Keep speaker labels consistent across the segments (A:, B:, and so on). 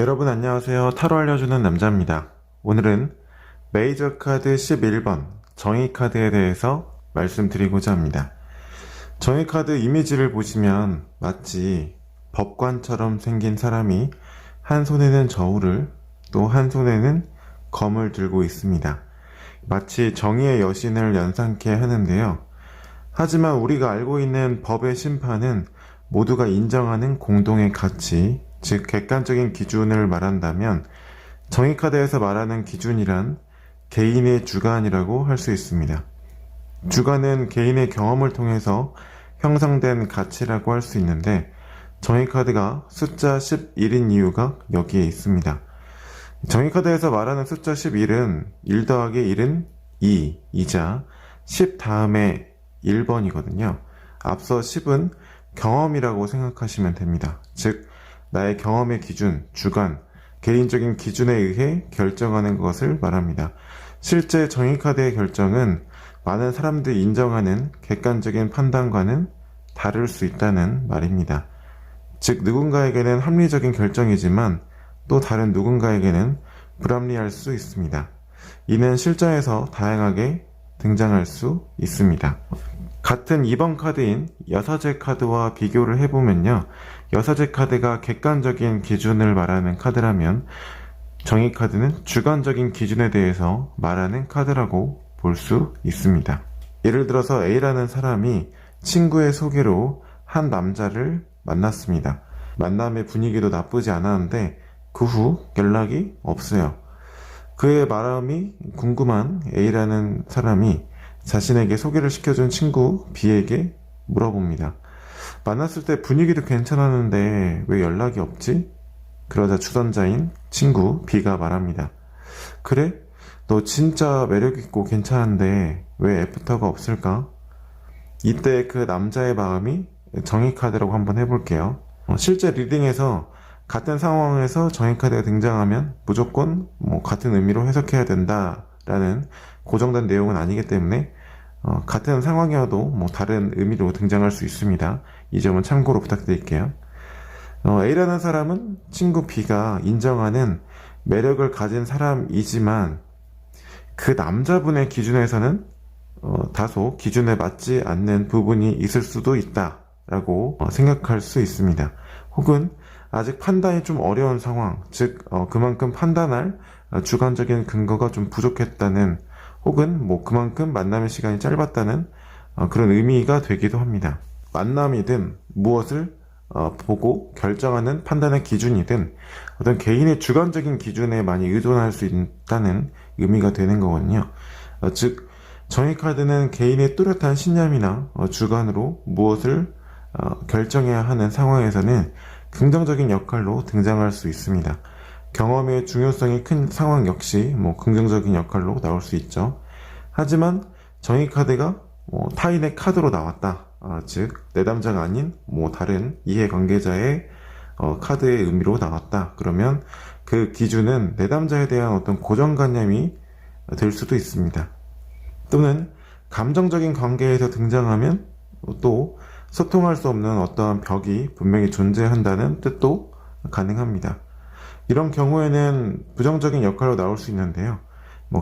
A: 여러분 안녕하세요. 타로 알려주는 남자입니다. 오늘은 메이저 카드 11번 정의 카드에 대해서 말씀드리고자 합니다. 정의 카드 이미지를 보시면 마치 법관처럼 생긴 사람이 한 손에는 저울을 또 한 손에는 검을 들고 있습니다. 마치 정의의 여신을 연상케 하는데요. 하지만 우리가 알고 있는 법의 심판은 모두가 인정하는 공동의 가치, 즉 객관적인 기준을 말한다면 정의카드에서 말하는 기준이란 개인의 주관이라고 할 수 있습니다. 주관은 개인의 경험을 통해서 형성된 가치라고 할 수 있는데 정의카드가 숫자 11인 이유가 여기에 있습니다. 정의카드에서 말하는 숫자 11은 1 더하기 1은 2이자 10 다음에 1번이거든요. 앞서 10은 경험이라고 생각하시면 됩니다. 즉 나의 경험의 기준, 주관, 개인적인 기준에 의해 결정하는 것을 말합니다. 실제 정의카드의 결정은 많은 사람들이 인정하는 객관적인 판단과는 다를 수 있다는 말입니다. 즉 누군가에게는 합리적인 결정이지만 또 다른 누군가에게는 불합리할 수 있습니다. 이는 실전에서 다양하게 등장할 수 있습니다. 같은 2번 카드인 여사제 카드와 비교를 해보면요. 여사제 카드가 객관적인 기준을 말하는 카드라면 정의 카드는 주관적인 기준에 대해서 말하는 카드라고 볼 수 있습니다. 예를 들어서 A라는 사람이 친구의 소개로 한 남자를 만났습니다. 만남의 분위기도 나쁘지 않았는데 그 후 연락이 없어요. 그의 마음이 궁금한 A라는 사람이 자신에게 소개를 시켜준 친구 B에게 물어봅니다. 만났을 때 분위기도 괜찮았는데 왜 연락이 없지? 그러자 주선자인 친구 B가 말합니다. 그래? 너 진짜 매력있고 괜찮은데 왜 애프터가 없을까? 이때 그 남자의 마음이 정의카드라고 한번 해볼게요. 실제 리딩에서 같은 상황에서 정의카드가 등장하면 무조건 같은 의미로 해석해야 된다라는 고정된 내용은 아니기 때문에 같은 상황이어도 다른 의미로 등장할 수 있습니다. 이 점은 참고로 부탁드릴게요. A라는 사람은 친구 B가 인정하는 매력을 가진 사람이지만 그 남자분의 기준에서는 다소 기준에 맞지 않는 부분이 있을 수도 있다라고 생각할 수 있습니다. 혹은 아직 판단이 좀 어려운 상황, 즉 그만큼 판단할 주관적인 근거가 좀 부족했다는 혹은 그만큼 만남의 시간이 짧았다는 그런 의미가 되기도 합니다. 만남이든 무엇을 보고 결정하는 판단의 기준이든 어떤 개인의 주관적인 기준에 많이 의존할 수 있다는 의미가 되는 거거든요. 즉 정의카드는 개인의 뚜렷한 신념이나 주관으로 무엇을 결정해야 하는 상황에서는 긍정적인 역할로 등장할 수 있습니다. 경험의 중요성이 큰 상황 역시 긍정적인 역할로 나올 수 있죠. 하지만 정의카드가 타인의 카드로 나왔다. 즉 내담자가 아닌 다른 이해관계자의 카드의 의미로 나왔다. 그러면 그 기준은 내담자에 대한 어떤 고정관념이 될 수도 있습니다. 또는 감정적인 관계에서 등장하면 또 소통할 수 없는 어떠한 벽이 분명히 존재한다는 뜻도 가능합니다. 이런 경우에는 부정적인 역할로 나올 수 있는데요.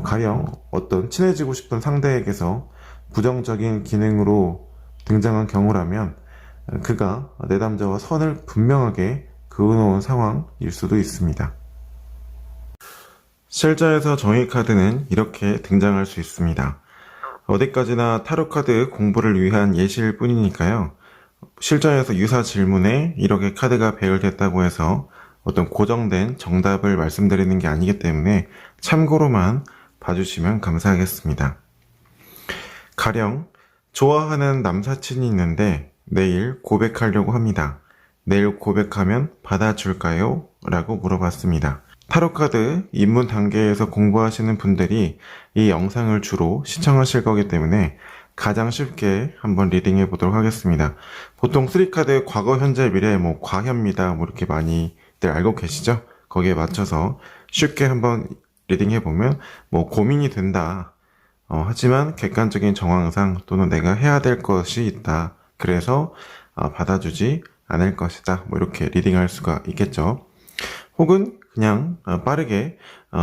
A: 가령 어떤 친해지고 싶은 상대에게서 부정적인 기능으로 등장한 경우라면 그가 내담자와 선을 분명하게 그어놓은 상황일 수도 있습니다. 실전에서 정의카드는 이렇게 등장할 수 있습니다. 어디까지나 타로카드 공부를 위한 예시일 뿐이니까요. 실전에서 유사 질문에 이렇게 카드가 배열됐다고 해서 어떤 고정된 정답을 말씀드리는 게 아니기 때문에 참고로만 봐주시면 감사하겠습니다. 가령 좋아하는 남사친이 있는데 내일 고백하려고 합니다. 내일 고백하면 받아줄까요? 라고 물어봤습니다. 타로카드 입문 단계에서 공부하시는 분들이 이 영상을 주로 시청하실 거기 때문에 가장 쉽게 한번 리딩해 보도록 하겠습니다. 보통 3카드 과거, 현재, 미래, 과현미다 이렇게 많이들 알고 계시죠? 거기에 맞춰서 쉽게 한번 리딩해 보면 고민이 된다. 하지만 객관적인 정황상 또는 내가 해야 될 것이 있다. 그래서 받아주지 않을 것이다. 이렇게 리딩할 수가 있겠죠. 혹은 그냥 빠르게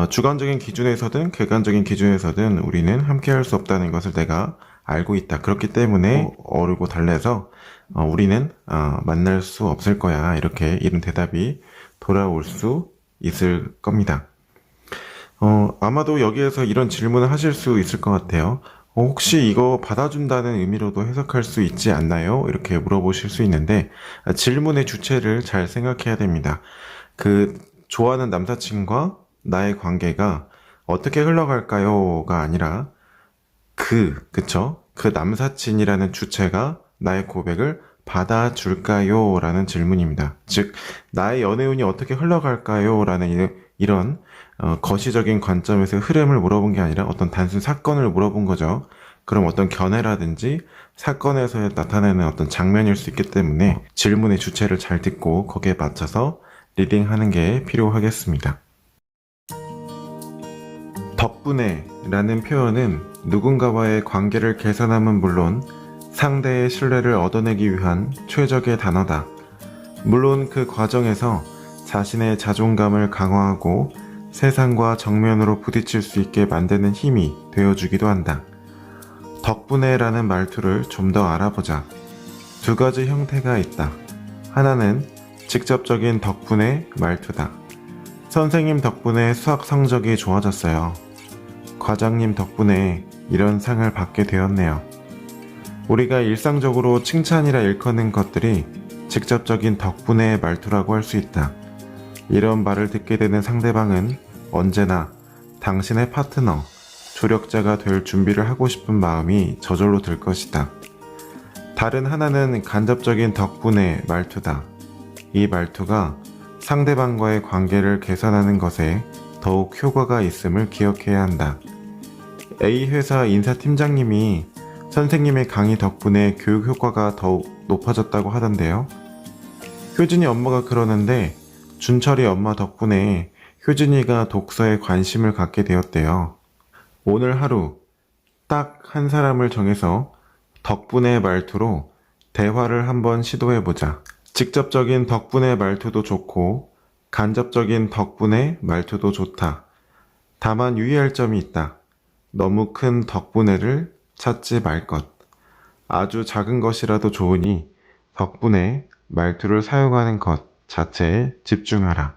A: 주관적인 기준에서든 객관적인 기준에서든 우리는 함께할 수 없다는 것을 내가 알고 있다. 그렇기 때문에 어르고 달래서 우리는 만날 수 없을 거야. 이렇게 이런 대답이 돌아올 수 있을 겁니다. 아마도 여기에서 이런 질문을 하실 수 있을 것 같아요. 혹시 이거 받아준다는 의미로도 해석할 수 있지 않나요? 이렇게 물어보실 수 있는데, 질문의 주체를 잘 생각해야 됩니다. 그, 좋아하는 남사친과 나의 관계가 어떻게 흘러갈까요?가 아니라, 그쵸? 그 남사친이라는 주체가 나의 고백을 받아줄까요? 라는 질문입니다. 즉, 나의 연애운이 어떻게 흘러갈까요? 라는 이런 거시적인 관점에서 흐름을 물어본 게 아니라 어떤 단순 사건을 물어본 거죠. 그럼 어떤 견해라든지 사건에서 나타내는 어떤 장면일 수 있기 때문에 질문의 주체를 잘 듣고 거기에 맞춰서 리딩하는 게 필요하겠습니다. 덕분에 라는 표현은 누군가와의 관계를 개선함은 물론 상대의 신뢰를 얻어내기 위한 최적의 단어다. 물론 그 과정에서 자신의 자존감을 강화하고 세상과 정면으로 부딪힐 수 있게 만드는 힘이 되어주기도 한다. 덕분에 라는 말투를 좀 더 알아보자. 두 가지 형태가 있다. 하나는 직접적인 덕분에 말투다. 선생님 덕분에 수학 성적이 좋아졌어요. 과장님 덕분에 이런 상을 받게 되었네요. 우리가 일상적으로 칭찬이라 일컫는 것들이 직접적인 덕분에 말투라고 할 수 있다. 이런 말을 듣게 되는 상대방은 언제나 당신의 파트너, 조력자가 될 준비를 하고 싶은 마음이 저절로 들 것이다. 다른 하나는 간접적인 덕분에 말투다. 이 말투가 상대방과의 관계를 개선하는 것에 더욱 효과가 있음을 기억해야 한다. A 회사 인사팀장님이 선생님의 강의 덕분에 교육 효과가 더욱 높아졌다고 하던데요. 효진이 엄마가 그러는데 준철이 엄마 덕분에 효진이가 독서에 관심을 갖게 되었대요. 오늘 하루 딱 한 사람을 정해서 덕분에 말투로 대화를 한번 시도해보자. 직접적인 덕분에 말투도 좋고 간접적인 덕분에 말투도 좋다. 다만 유의할 점이 있다. 너무 큰 덕분에를 찾지 말 것. 아주 작은 것이라도 좋으니 덕분에 말투를 사용하는 것 자체에 집중하라.